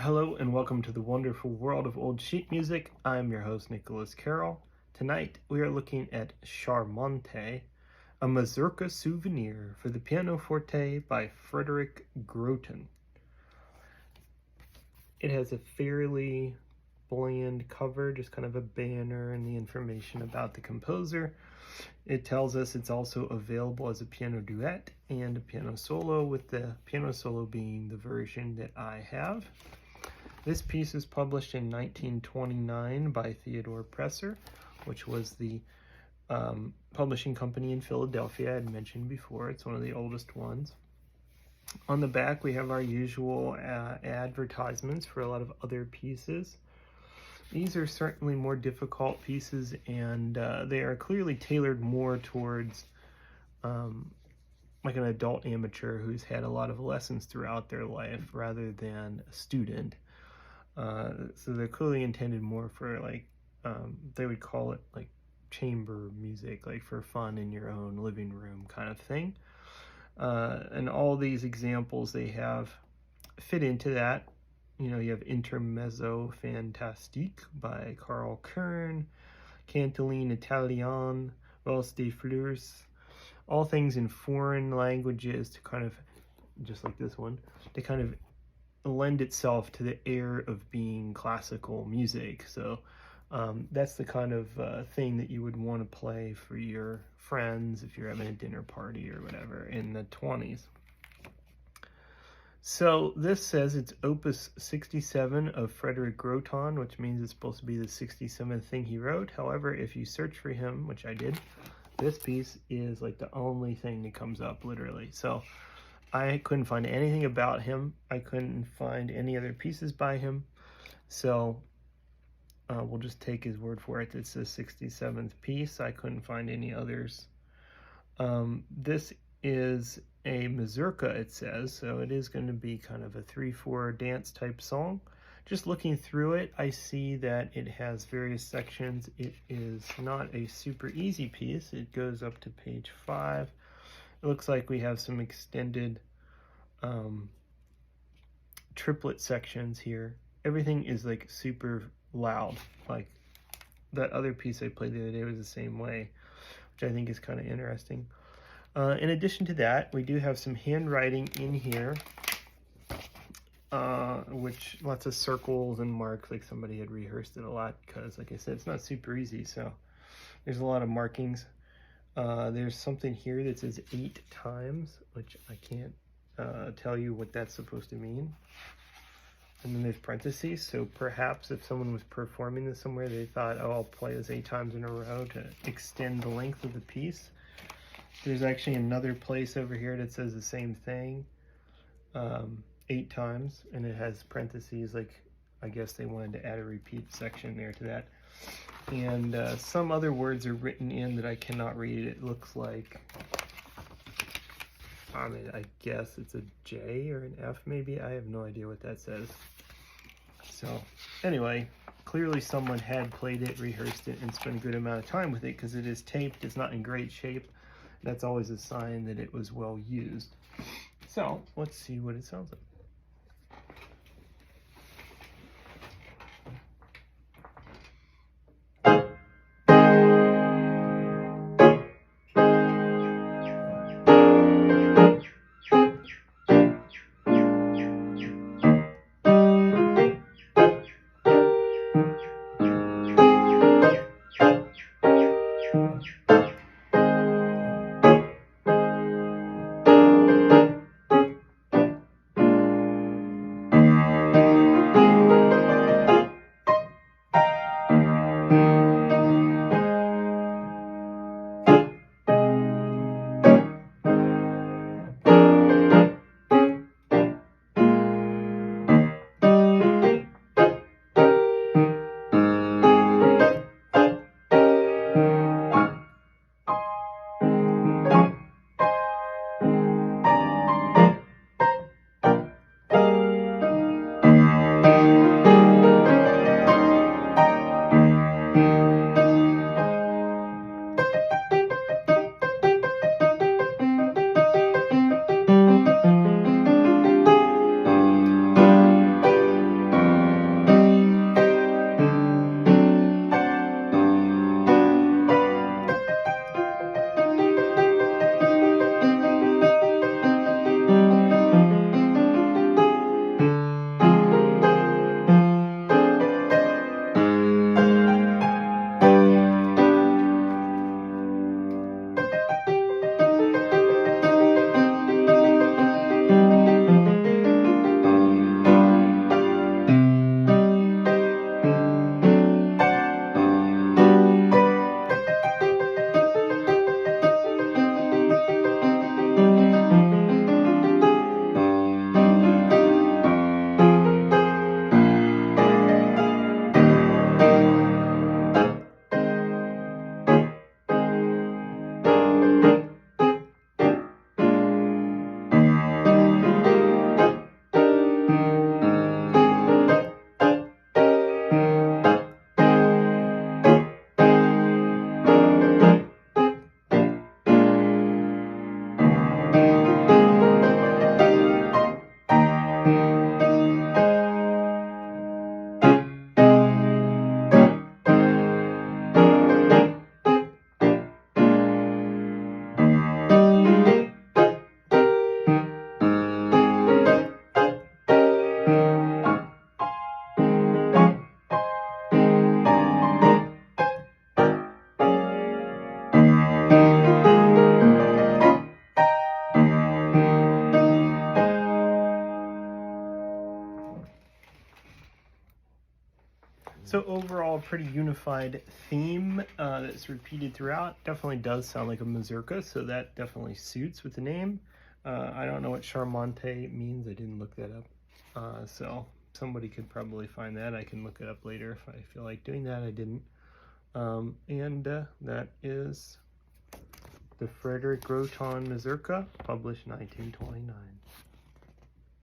Hello and welcome to the wonderful world of old sheet music. I'm your host Nicholas Carroll. Tonight we are looking at Charmante, a mazurka souvenir for the pianoforte by Frederick Groton. It has a fairly bland cover, just kind of a banner and the information about the composer. It tells us it's also available as a piano duet and a piano solo, with the piano solo being the version that I have. This piece was published in 1929 by Theodore Presser, which was the publishing company in Philadelphia I had mentioned before. It's one of the oldest ones. On the back, we have our usual advertisements for a lot of other pieces. These are certainly more difficult pieces, and they are clearly tailored more towards like an adult amateur who's had a lot of lessons throughout their life rather than a student. So they're clearly intended more for they would call it like chamber music, like for fun in your own living room kind of thing. And all these examples they have fit into that. You know, you have Intermezzo Fantastique by Carl Kern, Cantilene Italienne, Valse des Fleurs, all things in foreign languages to kind of, just like this one, to kind of lend itself to the air of being classical music. So that's the kind of thing that you would want to play for your friends if you're having a dinner party or whatever in the 20s. So this says it's opus 67 of Frederick Groton, which means it's supposed to be the 67th thing he wrote. However, if you search for him, which I did, this piece is like the only thing that comes up, literally. So I couldn't find anything about him. I couldn't find any other pieces by him. So we'll just take his word for it. It's the 67th piece. I couldn't find any others. This is a mazurka, it says, so it is going to be kind of a 3/4 dance type song. Just looking through it, I see that it has various sections. It is not a super easy piece. It goes up to page 5. It looks like we have some extended triplet sections here. Everything is like super loud. Like that other piece I played the other day was the same way, which I think is kind of interesting. In addition to that, we do have some handwriting in here, which lots of circles and marks, like somebody had rehearsed it a lot, because like I said, it's not super easy. So there's a lot of markings. There's something here that says 8 times, which I can't tell you what that's supposed to mean. And then there's parentheses, so perhaps if someone was performing this somewhere, they thought, oh, I'll play this 8 times in a row to extend the length of the piece. There's actually another place over here that says the same thing, 8 times, and it has parentheses, like I guess they wanted to add a repeat section there to that. And some other words are written in that I cannot read. It looks like, I mean, I guess it's a J or an F maybe. I have no idea what that says. So anyway, clearly someone had played it, rehearsed it, and spent a good amount of time with it, because it is taped. It's not in great shape. That's always a sign that it was well used. So let's see what it sounds like. So overall, pretty unified theme that's repeated throughout. Definitely does sound like a mazurka, so that definitely suits with the name. I don't know what Charmante means. I didn't look that up. So somebody could probably find that. I can look it up later if I feel like doing that. I didn't. That is the Frederick Groton Mazurka, published 1929.